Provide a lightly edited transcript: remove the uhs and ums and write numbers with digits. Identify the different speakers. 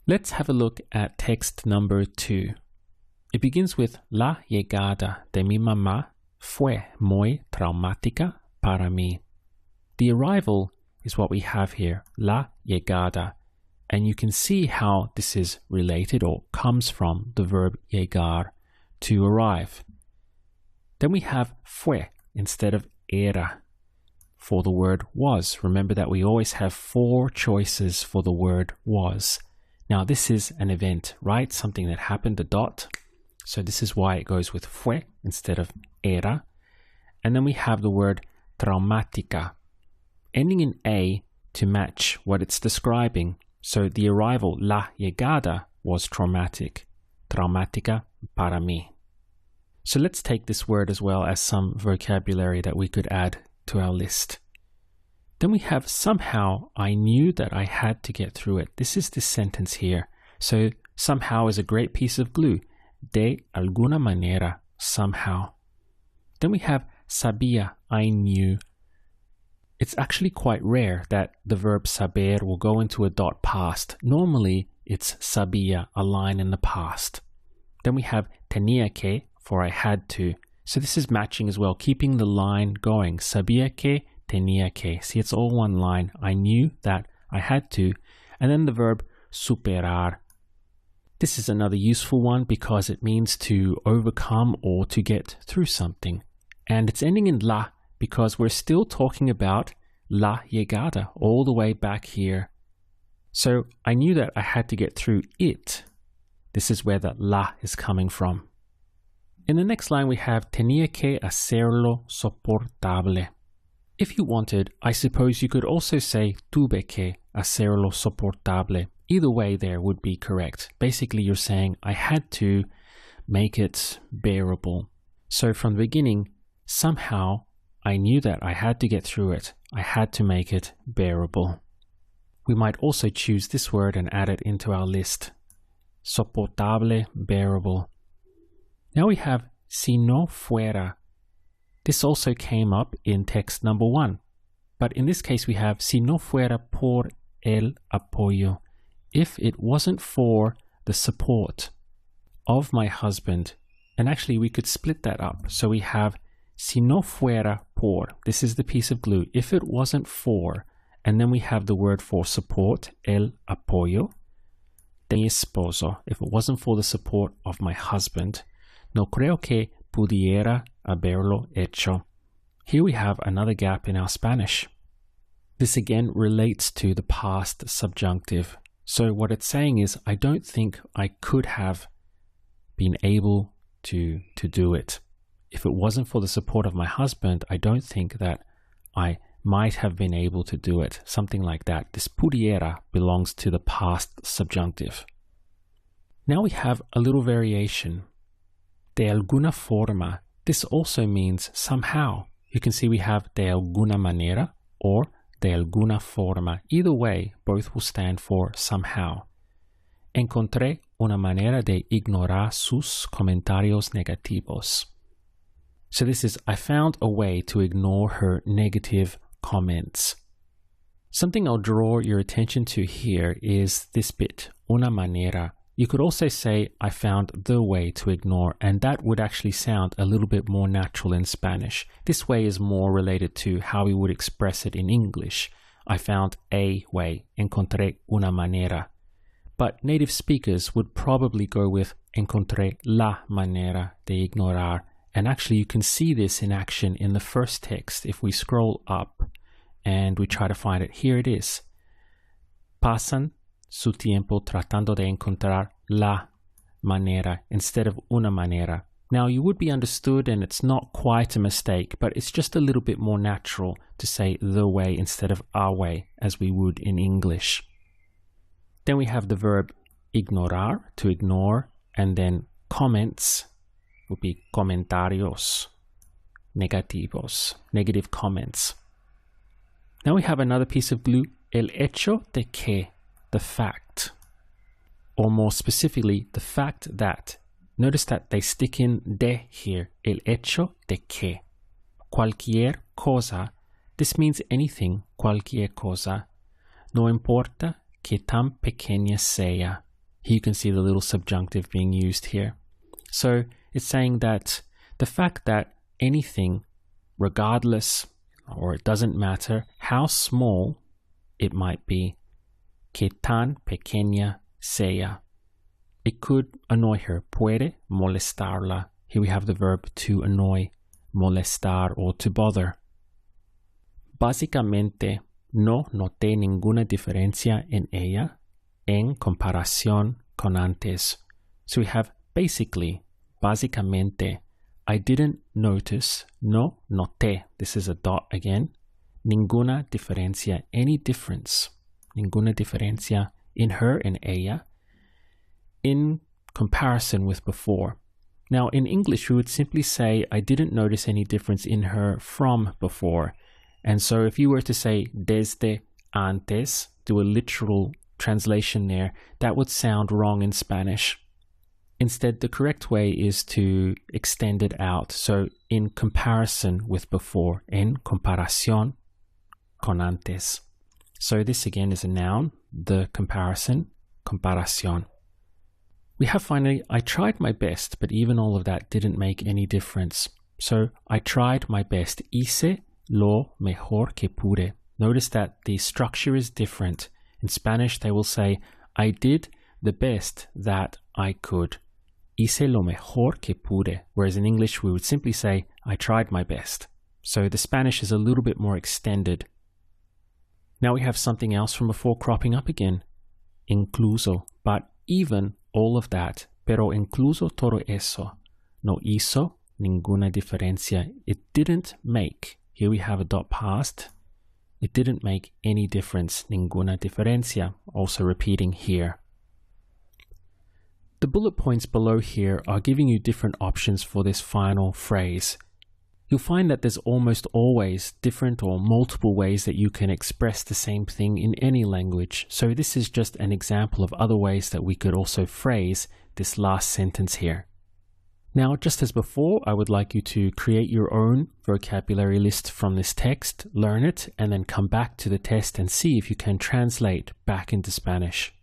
Speaker 1: Let's have a look at text number 2. It begins with La llegada de mi mamá fue muy traumática para mí. The arrival is what we have here, la llegada, and you can see how this is related or comes from the verb llegar, to arrive. Then we have fue instead of era for the word was. Remember that we always have 4 choices for the word was. Now this is an event, right? Something that happened, a dot. So this is why it goes with fue instead of era. And then we have the word traumática, ending in A to match what it's describing. So the arrival, la llegada, was traumatic. Traumática para mí. So let's take this word as well as some vocabulary that we could add to our list. Then we have somehow I knew that I had to get through it. This is this sentence here. So somehow is a great piece of glue. De alguna manera, somehow. Then we have sabía, I knew. It's actually quite rare that the verb saber will go into a dot past. Normally, it's sabía, a line in the past. Then we have tenía que, for I had to. So this is matching as well, keeping the line going. Sabía que, tenía que. See, it's all one line. I knew that I had to. And then the verb superar. This is another useful one because it means to overcome or to get through something. And it's ending in la because we're still talking about la llegada all the way back here. So I knew that I had to get through it. This is where the la is coming from. In the next line we have tenía que hacerlo soportable. If you wanted, I suppose you could also say tuve que hacerlo soportable. Either way there would be correct. Basically you're saying I had to make it bearable. So from the beginning, somehow I knew that I had to get through it. I had to make it bearable. We might also choose this word and add it into our list. Soportable, bearable. Now we have si no fuera. This also came up in text number 1. But in this case we have si no fuera por el apoyo. If it wasn't for the support of my husband. And actually we could split that up. So we have si no fuera por. This is the piece of glue. If it wasn't for, and then we have the word for support, el apoyo, de mi esposo. If it wasn't for the support of my husband, no creo que pudiera haberlo hecho. Here we have another gap in our Spanish. This again relates to the past subjunctive. So what it's saying is, I don't think I could have been able to do it. If it wasn't for the support of my husband, I don't think that I might have been able to do it. Something like that. This pudiera belongs to the past subjunctive. Now we have a little variation. De alguna forma. This also means somehow. You can see we have de alguna manera or de alguna forma. Either way, both will stand for somehow. Encontré una manera de ignorar sus comentarios negativos. So this is, I found a way to ignore her negative comments. Something I'll draw your attention to here is this bit, una manera. You could also say, I found the way to ignore, and that would actually sound a little bit more natural in Spanish. This way is more related to how we would express it in English. I found a way, encontré una manera. But native speakers would probably go with encontré la manera de ignorar. And actually you can see this in action in the first text. If we scroll up and we try to find it, here it is. Pasan su tiempo tratando de encontrar la manera instead of una manera. Now you would be understood and it's not quite a mistake, but it's just a little bit more natural to say the way instead of our way as we would in English. Then we have the verb ignorar, to ignore, and then comments would be comentarios negativos, negative comments. Now we have another piece of glue, el hecho de que, the fact, or more specifically, the fact that. Notice that they stick in de here, el hecho de que. Cualquier cosa, this means anything, cualquier cosa. No importa que tan pequeña sea. Here you can see the little subjunctive being used here. So it's saying that the fact that anything, regardless, or it doesn't matter how small it might be, que tan pequeña sea, it could annoy her, puede molestarla. Here we have the verb to annoy, molestar, or to bother. Básicamente, no noté ninguna diferencia en ella en comparación con antes. So we have basically, básicamente, I didn't notice, no noté, this is a dot again, ninguna diferencia, any difference, ninguna diferencia in her, in ella, in comparison with before. Now in English we would simply say I didn't notice any difference in her from before. And so if you were to say desde antes, do a literal translation there, that would sound wrong in Spanish. Instead, the correct way is to extend it out. So in comparison with before, en comparación con antes. So this again is a noun, the comparison, comparación. We have finally, I tried my best, but even all of that didn't make any difference. So I tried my best. Hice lo mejor que pude. Notice that the structure is different. In Spanish, they will say, I did the best that I could. Hice lo mejor que pude. Whereas in English, we would simply say, I tried my best. So the Spanish is a little bit more extended. Now we have something else from before cropping up again. Incluso. But even all of that, pero incluso todo eso, no hizo ninguna diferencia. It didn't make. Here we have a dot past. It didn't make any difference. Ninguna diferencia. Also repeating here. The bullet points below here are giving you different options for this final phrase. You'll find that there's almost always different or multiple ways that you can express the same thing in any language. So this is just an example of other ways that we could also phrase this last sentence here. Now, just as before, I would like you to create your own vocabulary list from this text, learn it, and then come back to the test and see if you can translate back into Spanish.